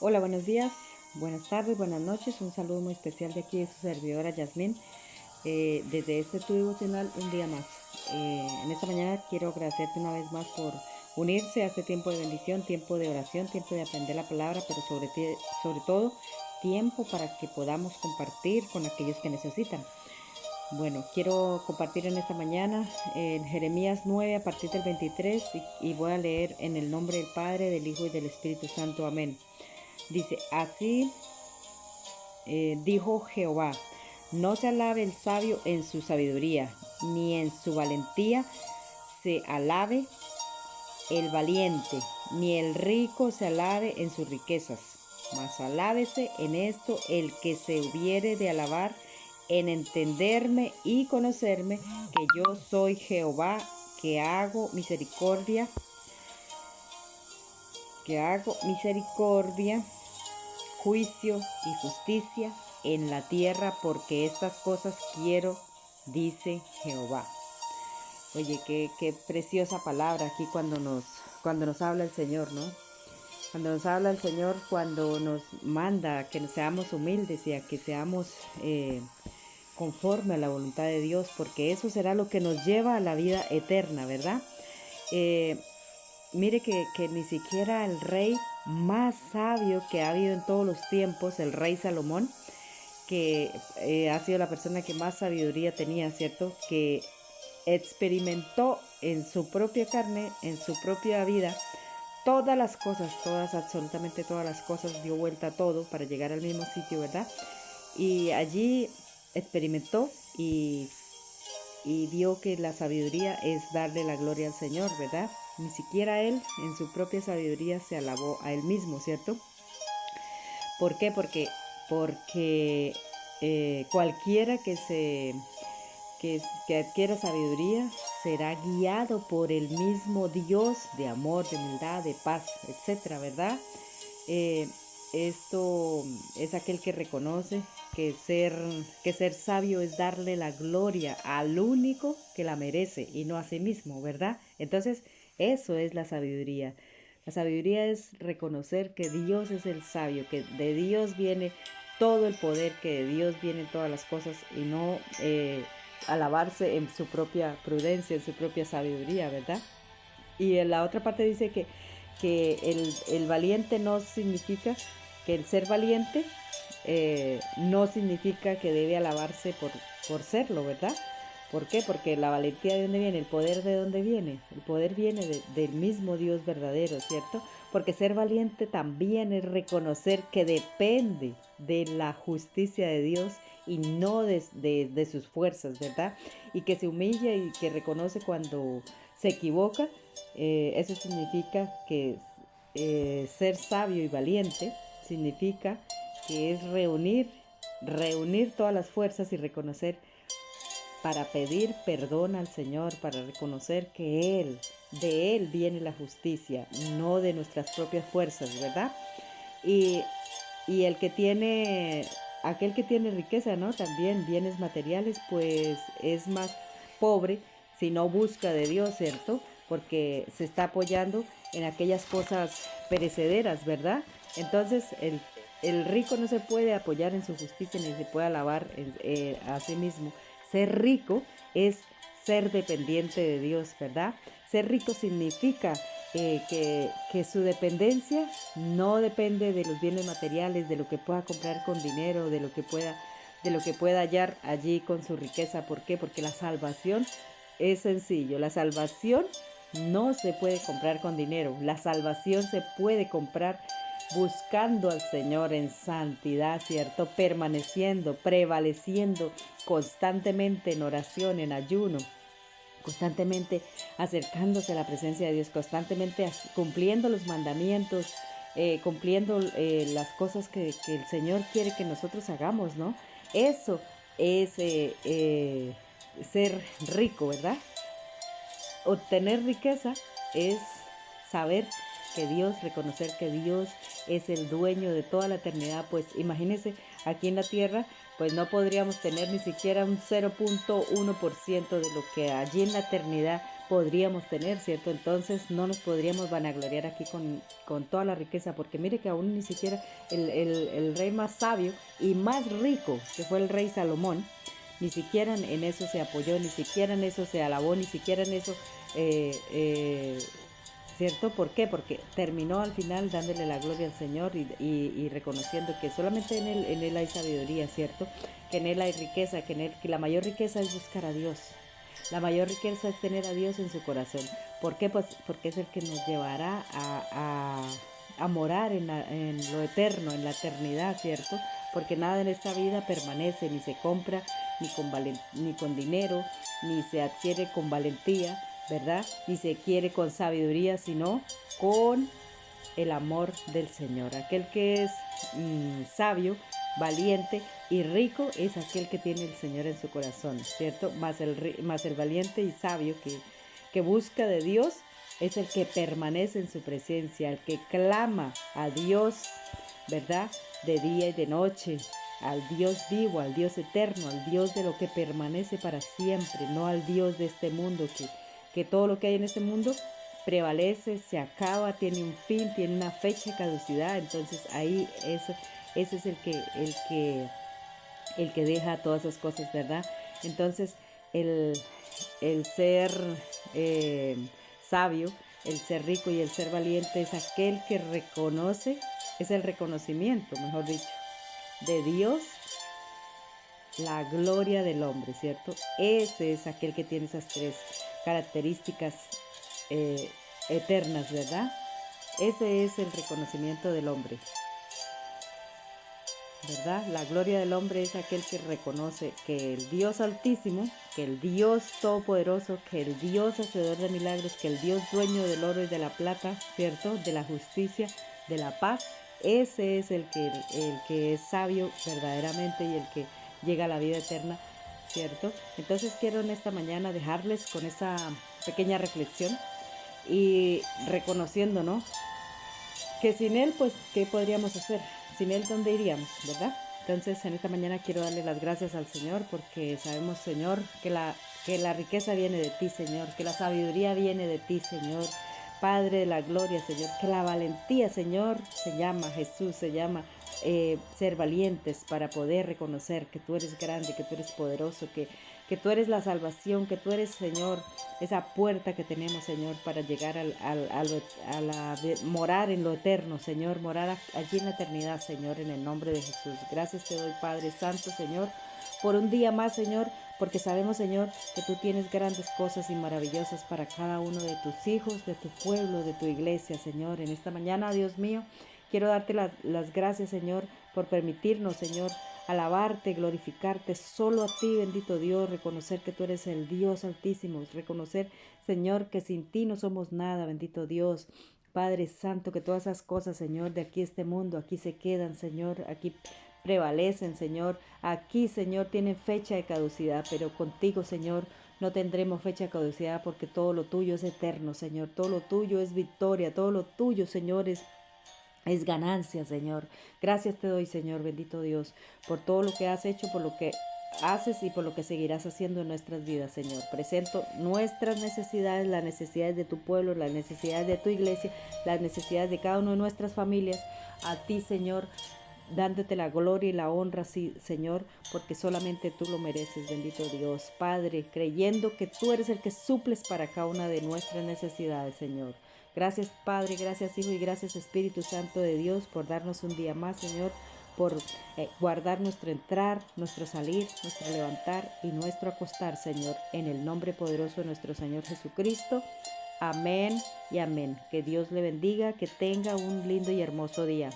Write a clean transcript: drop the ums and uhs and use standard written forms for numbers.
Hola, buenos días, buenas tardes, buenas noches. Un saludo muy especial de aquí de su servidora Yasmín. Desde este tu devocional, un día más. En esta mañana quiero agradecerte una vez más por unirse a este tiempo de bendición, tiempo de oración, tiempo de aprender la palabra, pero sobre todo tiempo para que podamos compartir con aquellos que necesitan. Bueno, quiero compartir en esta mañana en Jeremías 9 a partir del 23 y voy a leer en el nombre del Padre, del Hijo y del Espíritu Santo. Amén. Dice, así dijo Jehová, no se alabe el sabio en su sabiduría, ni en su valentía se alabe el valiente, ni el rico se alabe en sus riquezas, mas alábese en esto el que se hubiere de alabar en entenderme y conocerme, que yo soy Jehová, que hago misericordia, juicio y justicia en la tierra, porque estas cosas quiero, dice Jehová. Oye, qué preciosa palabra aquí cuando nos habla el Señor, ¿no? Cuando nos habla el Señor, cuando nos manda a que seamos humildes y a que seamos conforme a la voluntad de Dios, porque eso será lo que nos lleva a la vida eterna, ¿verdad? Eh, Mire que ni siquiera el rey más sabio que ha habido en todos los tiempos, el rey Salomón, que ha sido la persona que más sabiduría tenía, ¿cierto? Que experimentó en su propia carne, en su propia vida, todas las cosas, absolutamente todas las cosas, dio vuelta a todo para llegar al mismo sitio, ¿verdad? Y allí experimentó y vio que la sabiduría es darle la gloria al Señor, ¿verdad? Ni siquiera él en su propia sabiduría se alabó a él mismo, ¿cierto? ¿Por qué? Porque cualquiera que adquiera sabiduría será guiado por el mismo Dios de amor, de humildad, de paz, etcétera, ¿verdad? Eh, Esto es aquel que reconoce que ser sabio es darle la gloria al único que la merece y no a sí mismo, ¿verdad? Entonces, eso es la sabiduría. La sabiduría es reconocer que Dios es el sabio, que de Dios viene todo el poder, que de Dios vienen todas las cosas y no alabarse en su propia prudencia, en su propia sabiduría, ¿verdad? Y en la otra parte dice que el valiente no significa, que el ser valiente no significa que debe alabarse por serlo, ¿verdad? ¿Por qué? Porque la valentía de dónde viene, el poder de dónde viene. El poder viene del mismo Dios verdadero, ¿cierto? Porque ser valiente también es reconocer que depende de la justicia de Dios y no de sus fuerzas, ¿verdad? Y que se humilla y que reconoce cuando se equivoca. Eso significa que ser sabio y valiente significa que es reunir todas las fuerzas y reconocer para pedir perdón al Señor, para reconocer que de Él viene la justicia, no de nuestras propias fuerzas, ¿verdad? Y, y aquel que tiene riqueza, ¿no? También bienes materiales, pues es más pobre si no busca de Dios, ¿cierto? Porque se está apoyando en aquellas cosas perecederas, ¿verdad? Entonces el rico no se puede apoyar en su justicia ni se puede alabar a sí mismo. Ser rico es ser dependiente de Dios, ¿verdad? Ser rico significa que su dependencia no depende de los bienes materiales, de lo que pueda comprar con dinero, de lo que pueda hallar allí con su riqueza. ¿Por qué? Porque la salvación es sencillo. La salvación no se puede comprar con dinero. La salvación se puede comprar buscando al Señor en santidad, ¿cierto? Permaneciendo, prevaleciendo constantemente en oración, en ayuno, constantemente acercándose a la presencia de Dios, constantemente cumpliendo los mandamientos, cumpliendo las cosas que el Señor quiere que nosotros hagamos, ¿no? Eso es ser rico, ¿verdad? Obtener riqueza es saber que Dios, reconocer que Dios es el dueño de toda la eternidad. Pues imagínense, aquí en la tierra, pues no podríamos tener ni siquiera un 0.1% de lo que allí en la eternidad podríamos tener, ¿cierto? Entonces no nos podríamos vanagloriar aquí con toda la riqueza, porque mire que aún ni siquiera el rey más sabio y más rico, que fue el rey Salomón, ni siquiera en eso se apoyó, ni siquiera en eso se alabó, ni siquiera en eso, eh, eh, ¿cierto? ¿Por qué? Porque terminó al final dándole la gloria al Señor y reconociendo que solamente en él hay sabiduría, ¿cierto? Que en Él hay riqueza, que la mayor riqueza es buscar a Dios. La mayor riqueza es tener a Dios en su corazón. ¿Por qué? Pues porque es el que nos llevará a morar en lo eterno, en la eternidad, ¿cierto? Porque nada en esta vida permanece, ni se compra, ni con dinero, ni se adquiere con valentía, ¿verdad? Ni se quiere con sabiduría, sino con el amor del Señor. Aquel que es sabio, valiente y rico es aquel que tiene el Señor en su corazón, ¿cierto? Más el valiente y sabio que busca de Dios es el que permanece en su presencia, el que clama a Dios, ¿verdad? De día y de noche, al Dios vivo, al Dios eterno, al Dios de lo que permanece para siempre, no al Dios de este mundo, que todo lo que hay en este mundo prevalece, se acaba, tiene un fin, tiene una fecha de caducidad. Entonces ahí ese es el que deja todas esas cosas, ¿verdad? Entonces el, el ser eh, sabio, el ser rico y el ser valiente es aquel que reconoce, es el reconocimiento, mejor dicho, de Dios, la gloria del hombre, ¿cierto? Ese es aquel que tiene esas tres características eh, eternas, ¿verdad? Ese es el reconocimiento del hombre, ¿verdad? La gloria del hombre es aquel que reconoce que el Dios altísimo, que el Dios todopoderoso, que el Dios hacedor de milagros, que el Dios dueño del oro y de la plata, ¿cierto? De la justicia, de la paz, ese es el que es sabio verdaderamente y el que llega a la vida eterna, ¿cierto? Entonces quiero en esta mañana dejarles con esa pequeña reflexión y reconociendo, ¿no? Que sin Él, pues, ¿qué podríamos hacer? Sin Él, ¿dónde iríamos, verdad? Entonces, en esta mañana quiero darle las gracias al Señor porque sabemos, Señor, que la riqueza viene de ti, Señor, que la sabiduría viene de ti, Señor. Padre de la gloria, Señor, que la valentía, Señor, se llama Jesús, se llama ser valientes para poder reconocer que tú eres grande, que tú eres poderoso, que tú eres la salvación, que tú eres, Señor, esa puerta que tenemos, Señor, para llegar morar en lo eterno, Señor, morar allí en la eternidad, Señor, en el nombre de Jesús. Gracias te doy, Padre Santo, Señor, por un día más, Señor, porque sabemos, Señor, que tú tienes grandes cosas y maravillosas para cada uno de tus hijos, de tu pueblo, de tu iglesia, Señor. En esta mañana, Dios mío, quiero darte las gracias, Señor, por permitirnos, Señor, alabarte, glorificarte solo a ti, bendito Dios, reconocer que tú eres el Dios altísimo, reconocer, Señor, que sin ti no somos nada, bendito Dios. Padre Santo, que todas esas cosas, Señor, de aquí este mundo, aquí se quedan, Señor, aquí prevalecen, Señor. Aquí, Señor, tienen fecha de caducidad, pero contigo, Señor, no tendremos fecha de caducidad porque todo lo tuyo es eterno, Señor. Todo lo tuyo es victoria, todo lo tuyo, Señor, es ganancia, Señor. Gracias te doy, Señor, bendito Dios, por todo lo que has hecho, por lo que haces y por lo que seguirás haciendo en nuestras vidas, Señor. Presento nuestras necesidades, las necesidades de tu pueblo, las necesidades de tu iglesia, las necesidades de cada una de nuestras familias, a ti, Señor, dándote la gloria y la honra, sí, Señor, porque solamente tú lo mereces, bendito Dios. Padre, creyendo que tú eres el que suples para cada una de nuestras necesidades, Señor. Gracias, Padre, gracias, Hijo, y gracias, Espíritu Santo de Dios, por darnos un día más, Señor, por guardar nuestro entrar, nuestro salir, nuestro levantar y nuestro acostar, Señor, en el nombre poderoso de nuestro Señor Jesucristo. Amén y amén. Que Dios le bendiga, que tenga un lindo y hermoso día.